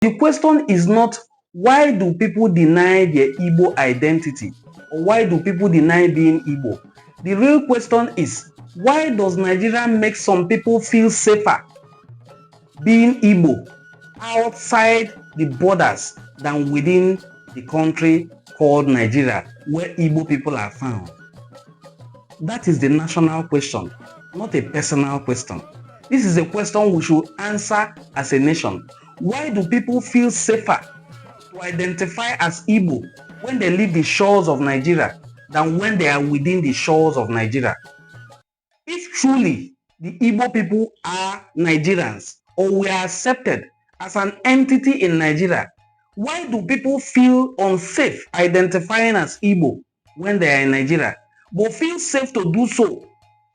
The question is not why do people deny their Igbo identity or why do people deny being Igbo. The real question is why does Nigeria make some people feel safer being Igbo outside the borders than within the country called Nigeria where Igbo people are found? That is the national question, not a personal question. This is a question we should answer as a nation. Why do people feel safer to identify as Igbo when they leave the shores of Nigeria than when they are within the shores of Nigeria? If truly the Igbo people are Nigerians or we are accepted as an entity in Nigeria, why do people feel unsafe identifying as Igbo when they are in Nigeria, but feel safe to do so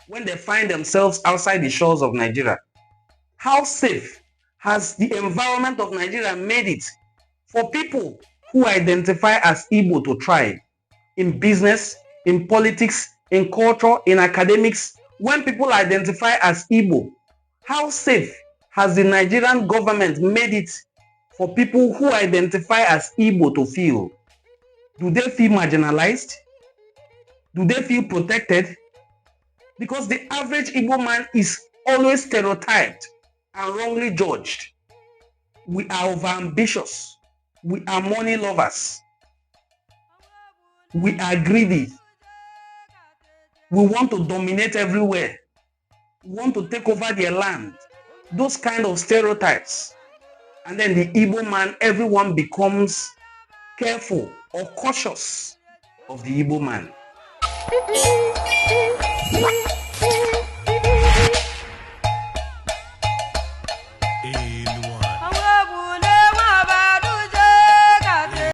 when they find themselves outside the shores of Nigeria? How safe has the environment of Nigeria made it for people who identify as Igbo to thrive in business, in politics, in culture, in academics? When people identify as Igbo, how safe has the Nigerian government made it for people who identify as Igbo to feel? Do they feel marginalized? Do they feel protected? Because the average Igbo man is always stereotyped and wrongly judged. We are overambitious. We are money lovers. We are greedy. We want to dominate everywhere. We want to take over their land. Those kind of stereotypes. And then the Igbo man, everyone becomes careful or cautious of the Igbo man.